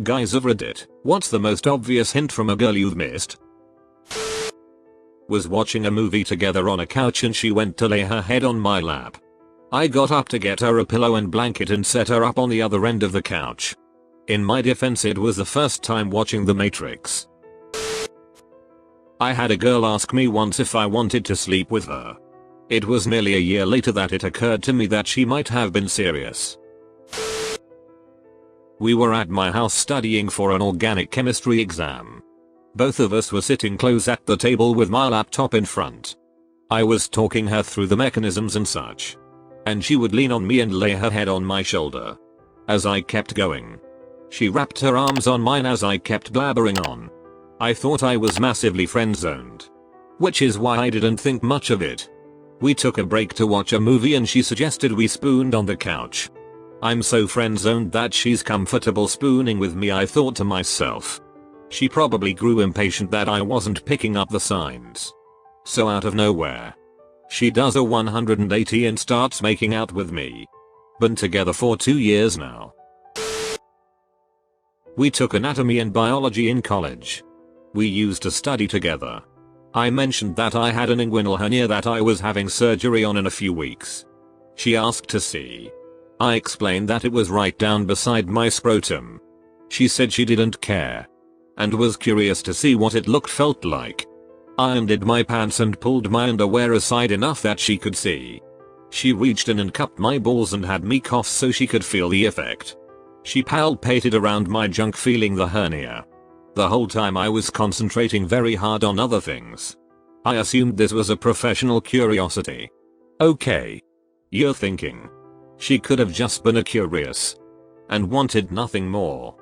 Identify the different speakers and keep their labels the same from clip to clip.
Speaker 1: Guys of Reddit, what's the most obvious hint from a girl you've missed? Was watching a movie together on a couch and she went to lay her head on my lap. I got up to get her a pillow and blanket and set her up on the other end of the couch. In my defense, it was the first time watching The Matrix. I had a girl ask me once if I wanted to sleep with her. It was nearly a year later that it occurred to me that she might have been serious. We were at my house studying for an organic chemistry exam. Both of us were sitting close at the table with my laptop in front. I was talking her through the mechanisms and such. And she would lean on me and lay her head on my shoulder. As I kept going, she wrapped her arms on mine as I kept blabbering on. I thought I was massively friend-zoned. Which is why I didn't think much of it. We took a break to watch a movie and she suggested we spooned on the couch. I'm so friend-zoned that she's comfortable spooning with me, I thought to myself. She probably grew impatient that I wasn't picking up the signs. So out of nowhere, she does a 180 and starts making out with me. Been together for 2 years now. We took anatomy and biology in college. We used to study together. I mentioned that I had an inguinal hernia that I was having surgery on in a few weeks. She asked to see. I explained that it was right down beside my scrotum. She said she didn't care. And was curious to see what it felt like. I undid my pants and pulled my underwear aside enough that she could see. She reached in and cupped my balls and had me cough so she could feel the effect. She palpated around my junk feeling the hernia. The whole time I was concentrating very hard on other things. I assumed this was a professional curiosity. Okay. You're thinking. She could have just been curious. And wanted nothing more.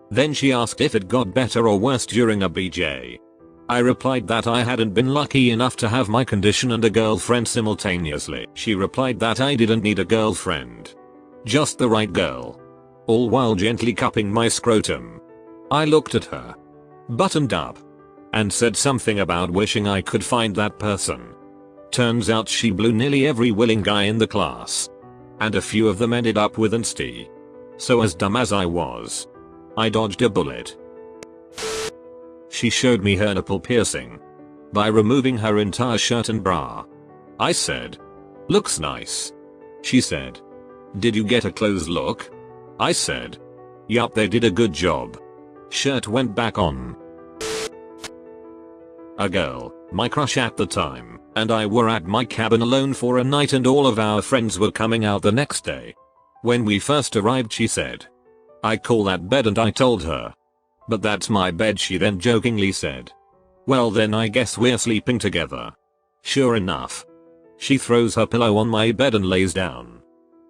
Speaker 1: Then she asked if it got better or worse during a BJ. I replied that I hadn't been lucky enough to have my condition and a girlfriend simultaneously. She replied that I didn't need a girlfriend. Just the right girl. All while gently cupping my scrotum. I looked at her. Buttoned up. And said something about wishing I could find that person. Turns out she blew nearly every willing guy in the class. And a few of them ended up with an ST. So as dumb as I was, I dodged a bullet. She showed me her nipple piercing. By removing her entire shirt and bra. I said. Looks nice. She said. Did you get a close look? I said. Yup, they did a good job. Shirt went back on. A girl, my crush at the time, and I were at my cabin alone for a night and all of our friends were coming out the next day. When we first arrived, she said, I call that bed, and I told her. But that's my bed, she then jokingly said. Well then I guess we're sleeping together. Sure enough. She throws her pillow on my bed and lays down.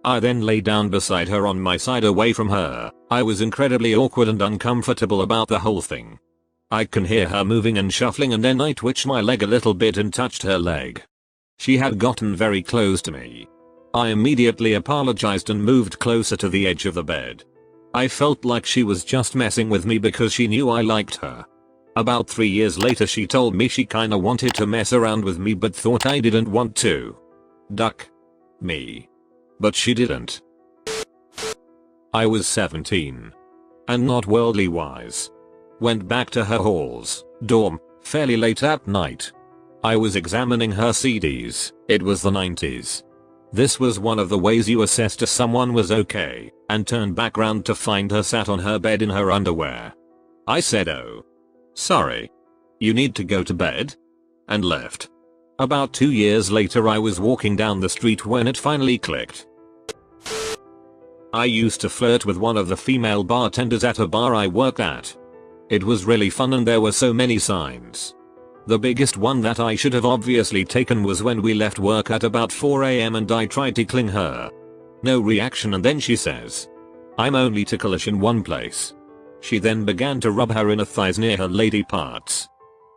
Speaker 1: I then lay down beside her on my side away from her. I was incredibly awkward and uncomfortable about the whole thing. I can hear her moving and shuffling, and then I twitched my leg a little bit and touched her leg. She had gotten very close to me. I immediately apologized and moved closer to the edge of the bed. I felt like she was just messing with me because she knew I liked her. About 3 years later she told me she kinda wanted to mess around with me but thought I didn't want to. Duck. Me. But she didn't. I was 17. And not worldly wise. Went back to her hall's dorm fairly late at night. I was examining her CDs. It was the 90s. This was one of the ways you assessed if someone was okay, and turned back round to find her sat on her bed in her underwear. I said, oh. Sorry. You need to go to bed? And left. About 2 years later I was walking down the street when it finally clicked. I used to flirt with one of the female bartenders at a bar I worked at. It was really fun and there were so many signs. The biggest one that I should have obviously taken was when we left work at about 4 AM and I tried tickling her. No reaction, and then she says, I'm only ticklish in one place. She then began to rub her inner thighs near her lady parts.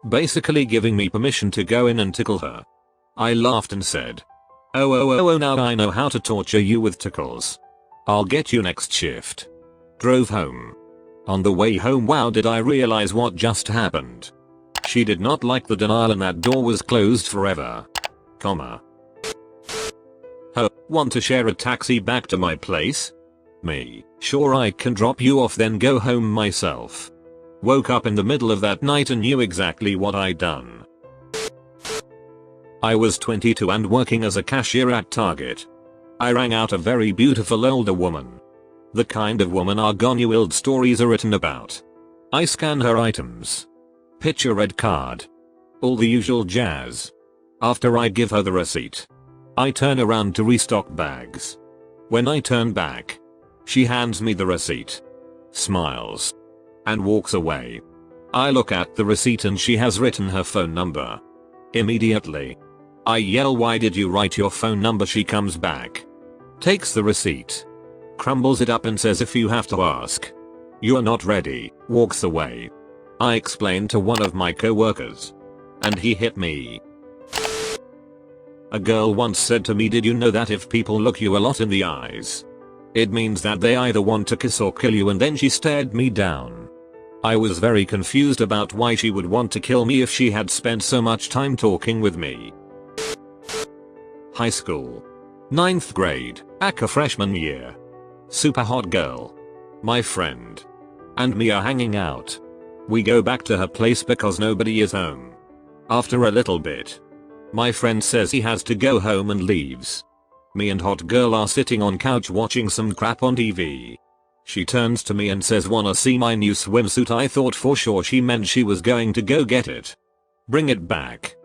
Speaker 1: Basically giving me permission to go in and tickle her. I laughed and said, oh now I know how to torture you with tickles. I'll get you next shift. Drove home. On the way home, wow, did I realize what just happened. She did not like the denial and that door was closed forever. Comma. Want to share a taxi back to my place? Me, sure, I can drop you off then go home myself. Woke up in the middle of that night and knew exactly what I'd done. I was 22 and working as a cashier at Target. I rang out a very beautiful older woman. The kind of woman our gone wild stories are written about. I scan her items. Picture red card. All the usual jazz. After I give her the receipt, I turn around to restock bags. When I turn back, she hands me the receipt, smiles, and walks away. I look at the receipt and she has written her phone number. Immediately, I yell, "Why did you write your phone number?" She comes back, takes the receipt, crumbles it up and says, "If you have to ask, you're not ready," walks away. I explained to one of my co-workers, and he hit me. A girl once said to me, "Did you know that if people look you a lot in the eyes, it means that they either want to kiss or kill you?" And then she stared me down. I was very confused about why she would want to kill me if she had spent so much time talking with me. High school. 9th grade, aka freshman year. Super hot girl. My friend and me are hanging out. We go back to her place because nobody is home. After a little bit, my friend says he has to go home and leaves. Me and hot girl are sitting on couch watching some crap on TV. She turns to me and says, "Wanna see my new swimsuit?" I thought for sure she meant she was going to go get it, bring it back,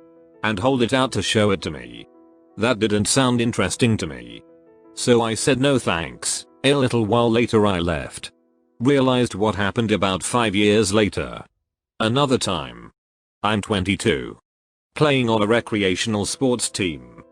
Speaker 1: and hold it out to show it to me. That didn't sound interesting to me. So I said no thanks. A little while later I left. Realized what happened about 5 years later. Another time. I'm 22. Playing on a recreational sports team.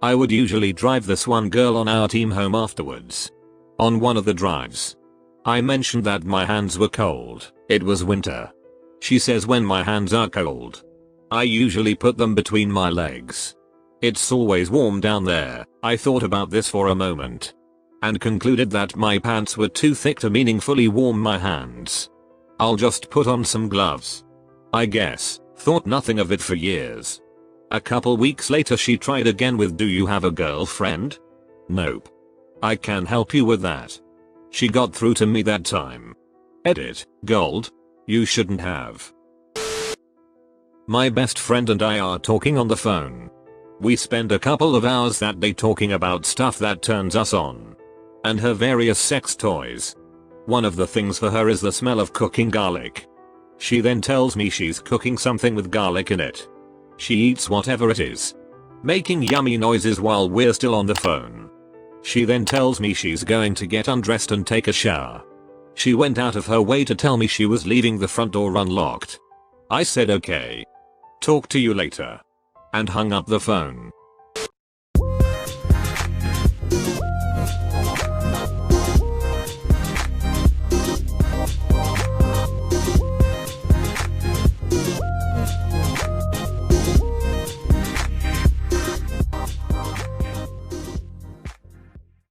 Speaker 1: I would usually drive this one girl on our team home afterwards. On one of the drives, I mentioned that my hands were cold. It was winter. She says, "When my hands are cold, I usually put them between my legs. It's always warm down there." I thought about this for a moment and concluded that my pants were too thick to meaningfully warm my hands. I'll just put on some gloves, I guess. Thought nothing of it for years. A couple weeks later she tried again with, "Do you have a girlfriend?" "Nope." "I can help you with that." She got through to me that time. Edit, gold. You shouldn't have. My best friend and I are talking on the phone. We spend a couple of hours that day talking about stuff that turns us on, and her various sex toys. One of the things for her is the smell of cooking garlic. She then tells me she's cooking something with garlic in it. She eats whatever it is, making yummy noises while we're still on the phone. She then tells me she's going to get undressed and take a shower. She went out of her way to tell me she was leaving the front door unlocked. I said okay. Talk to you later, and hung up the phone.